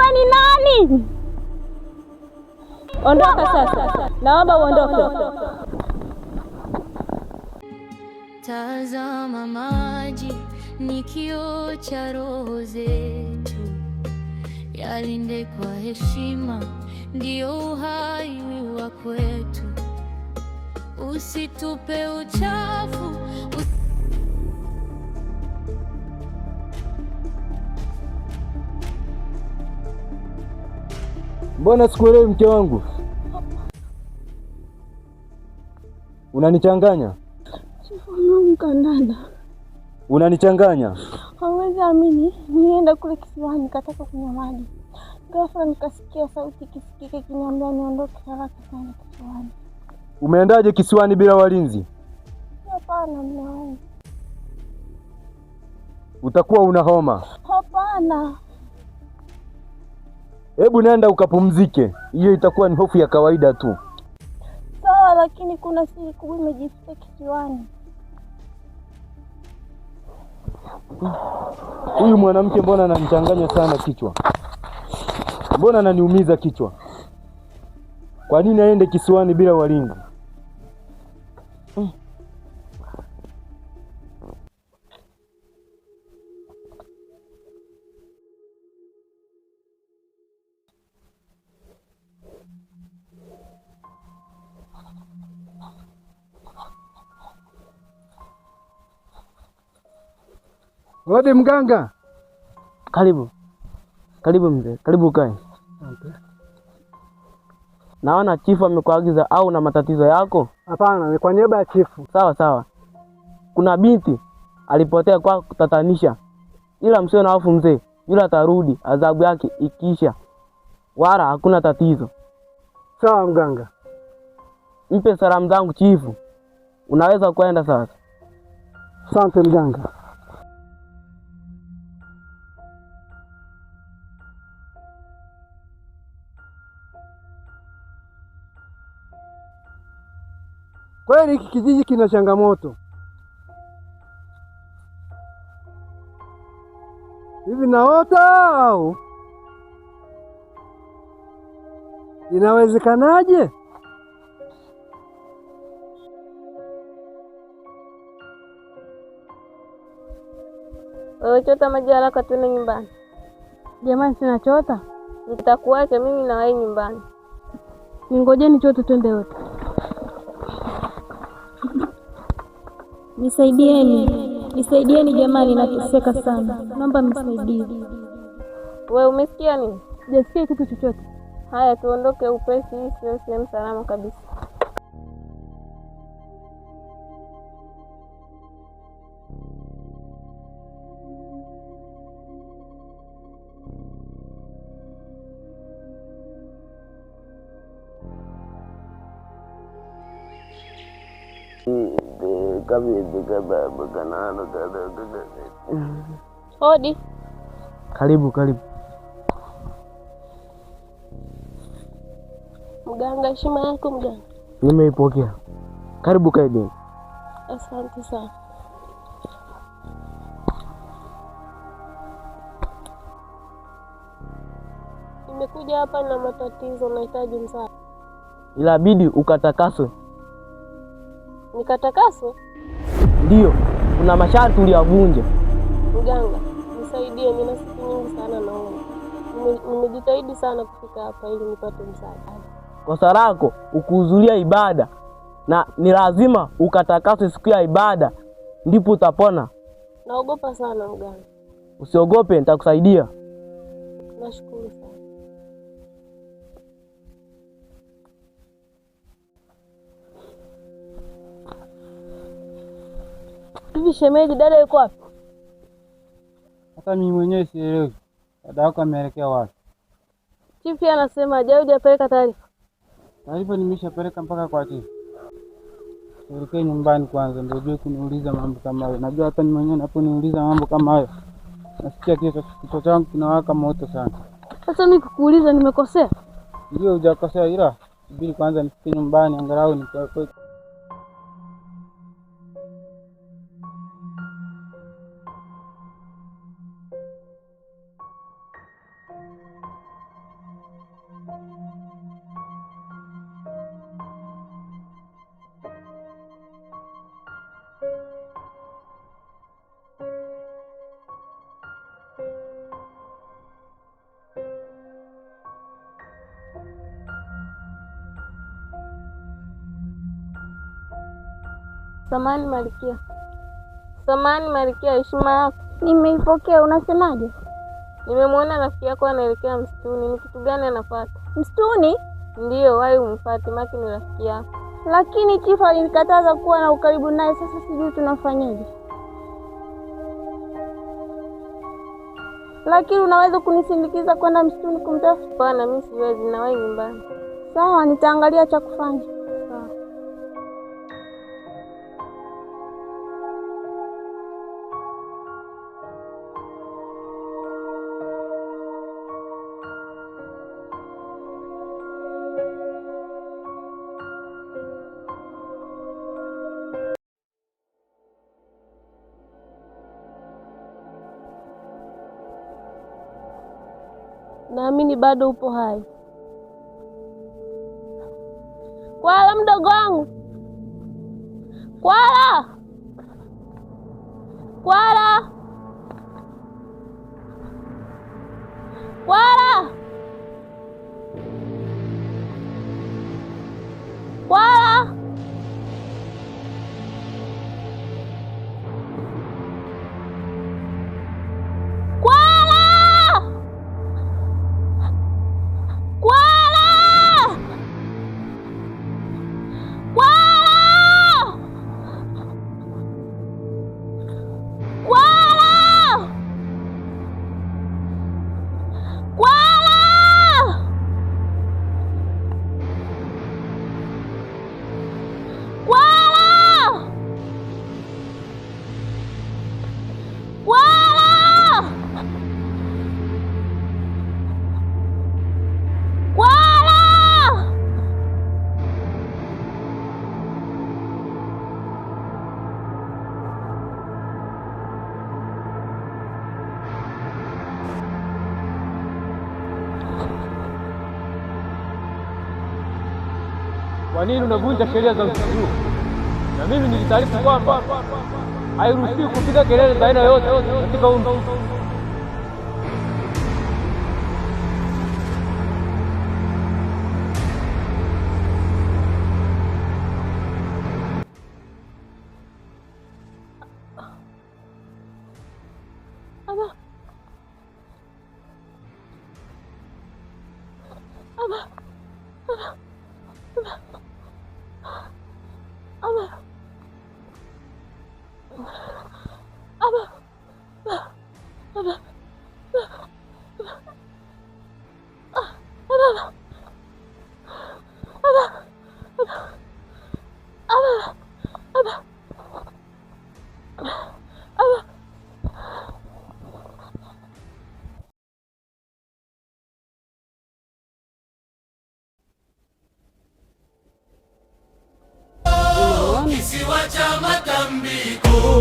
wewe ni nani? Ondoka sasa. Naomba uondoke. Tazama maji ni kioo cha roho zetu, yalinde kwa heshima, ndio uhai wa kwetu. Usitupe uchafu. Mbona sikuelewi mke wangu? Unanichanganya. Kandanda. Unanichanganya. Hauwezi amini, nienda kule kisiwani nikataka kunywa maji. Ghafla nikasikia sauti kisikike kiniambia niondoke haraka sana kisiwani. Umeendaje kisiwani bila walinzi? Hapana mume wangu. Utakuwa una homa. Hapana. Hebu nenda ukapumzike. Hiyo itakuwa ni hofu ya kawaida tu. Sawa, lakini kuna siri kubwa imejificha kisiwani. Huyu mwanamke mbona ananichanganya sana kichwa? Mbona ananiumiza kichwa? Kwa nini aende kisiwani bila walinzi? Wadi mganga. Karibu. Karibu mzee. Karibu kae. Okay. Naona chifu amekuagiza au na matatizo yako? Hapana, ni kwa niaba ya chifu. Sawa sawa. Kuna binti alipotea kwa kutatanisha. Ila msio na hofu mzee. Yule atarudi adhabu yake ikiisha. Wala hakuna tatizo. Sawa mganga. Mpe salamu zangu chifu. Unaweza kwenda sasa. Asante mganga. Kweli hiki kijiji kina changamoto. Hivi naota au inawezekanaje? Wewe chota maji haraka tuende nyumbani. Jamani, sina chota. Nitakuacha mimi na wewe nyumbani. Ningojeni chote twende wote. Nisaidieni jamani, nateseka sana. Naomba mnisaidie. Wewe umesikia nini? Sijasikia kitu chochote. Haya, tuondoke upesi, hii sio sehemu salama kabisa. Hodi. Karibu. Mganga, heshima yako mganga. Nimeipokea. Karibu kae binti. Asante sana. Nimekuja hapa na matatizo, nahitaji msaada. Inabidi ukatakaswe. Nikatakaswe? Ndio, kuna masharti uliyavunja. Mganga, nisaidie, nina siku nyingi sana naomba. Nimejitahidi sana kufika hapa ili nipate msaada. Kosa lako ukuhudhuria ibada na ni lazima ukatakaswe siku ya ibada ndipo utapona. Naogopa sana mganga. Usiogope, nitakusaidia. Nashukuru sana. Hivi shemeji, dada yuko wapi? Hata mimi mwenyewe sielewi. Dada yako ameelekea wapi? Chifu anasema je, hujapeleka taarifa? Taarifa nimeshapeleka mpaka kwa chifu. Tuelekee nyumbani kwanza ndio uje kuniuliza mambo kama hayo. Najua hata mimi mwenyewe naponiuliza mambo kama hayo nasikia kichwa changu kinawaka moto sana. Sasa mimi kukuuliza nimekosea? Ndio hujakosea, ila subiri kwanza nifike nyumbani angalau nikae. Samahani Malkia. Samahani Malkia, heshima yako. Nimeipokea. Unasemaje? Nimemwona rafiki yako anaelekea msituni. Ni kitu gani anafuata? Msituni? Ndiyo, wahi umfuate, maki ni rafiki yako. Lakini chifu alinikataza kuwa na ukaribu naye. Sasa sijui tunafanyaje. Lakini unaweza kunisindikiza kwenda msituni kumtafuta? Hapana, mimi siwezi, nawahi nyumbani. Sawa, nitaangalia cha kufanya. Sawa. Naamini bado upo hai. Kwala mdogo wangu. Kwala. Kwala. Kwala. Kwala. Kwa nini unavunja sheria za msitu huu? Na mimi nilitaarifu kwamba hairuhusiwi kupiga kelele za aina yoyote katika huu msitu.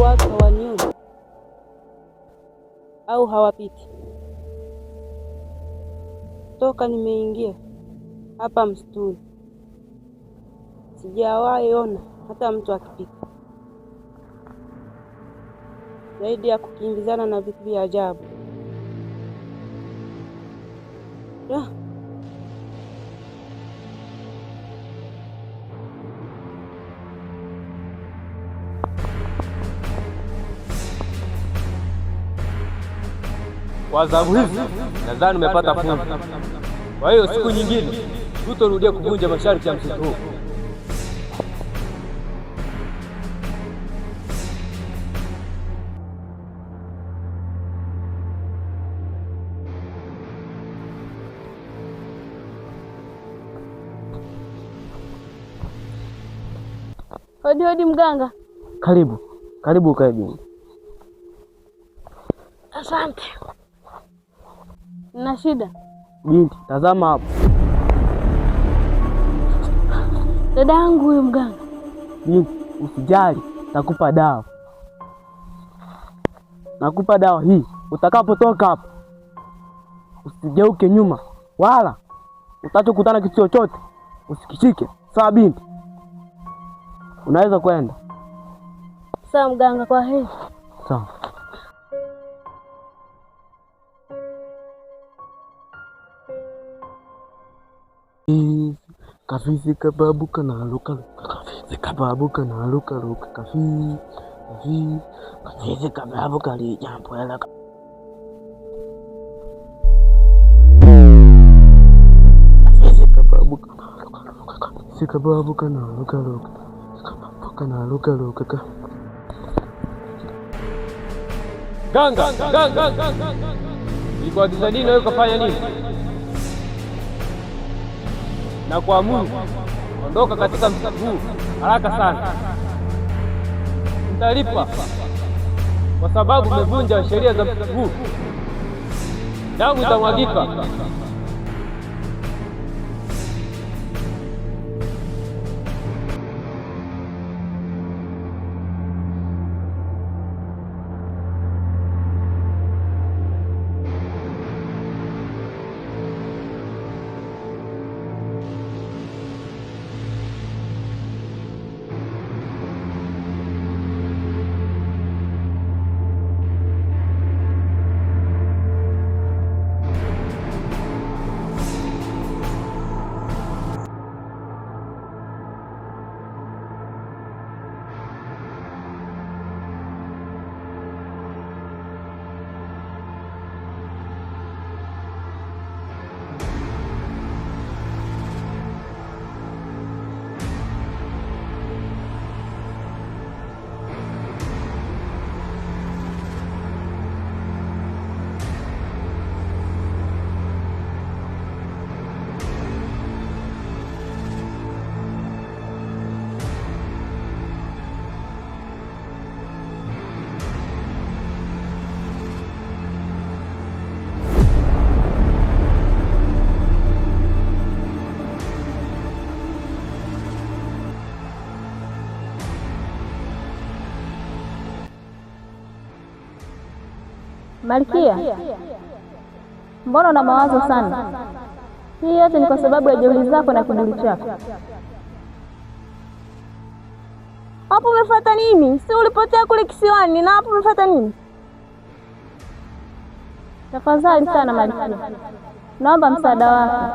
Watu hawanioni au hawapiti toka nimeingia hapa msituni, sijawahi ona hata mtu akipita, zaidi ya kukimbizana na vitu vya ajabu. Kwa adhabu hizi nadhani umepata funzo. Kwa hiyo siku nyingine hutorudia kuvunja masharti ya msitu huu. Hodi hodi mganga. Karibu, karibu ukae juu. Asante. Na shida? Binti, tazama hapo. Dada yangu huyu mganga. Binti, usijali, nakupa dawa. Nakupa dawa hii. Utakapotoka hapo, usigeuke nyuma wala utachokutana kitu chochote usikishike. Sawa binti? Unaweza kwenda. Sawa mganga, kwa heri. Sawa. Kafisi kababu kanalo kalu kafisi. zikababuka na luka kafi zikababuka lijambo yala zikababuka na luka Ganga, nikuagiza nini wewe ukafanya nini? Na kuamuru ondoka katika msitu huu haraka sana. Mtalipa kwa sababu umevunja sheria za msitu huu. Damu itamwagika. Malkia, mbona una mawazo sana? Hii yote ni kwa sababu ya jeuri zako na kiburi chako. Hapo umefuata nini? Si ulipotea kule kisiwani, na hapo umefuata nini? Tafadhali sana Malkia, naomba msaada wako.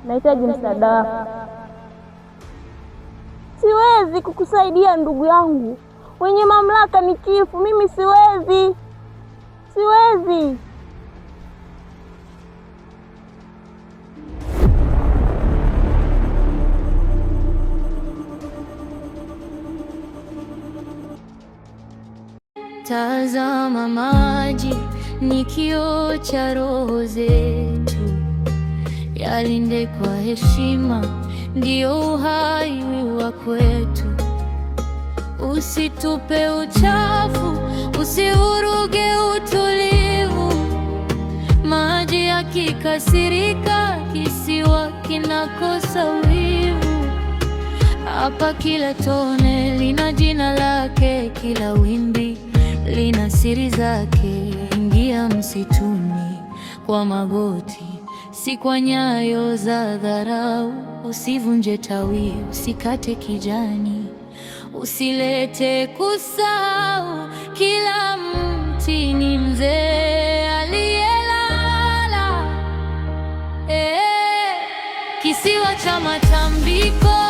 Nahitaji msaada wako. Siwezi kukusaidia ndugu yangu, wenye mamlaka ni chifu. Mimi siwezi. Tazama, maji ni kioo cha roho zetu, yalinde kwa heshima, ndio uhai wa kwetu. Usitupe uchafu, usivuruge utulivu. Maji yakikasirika, kisiwa kinakosa wivu. Hapa kila tone lina jina lake, kila wimbi lina siri zake. Ingia msituni kwa magoti, si kwa nyayo za dharau. Usivunje tawi, usikate kijani, usilete kusahau. Kila mti ni mzee aliyelala. Kisiwa cha matambiko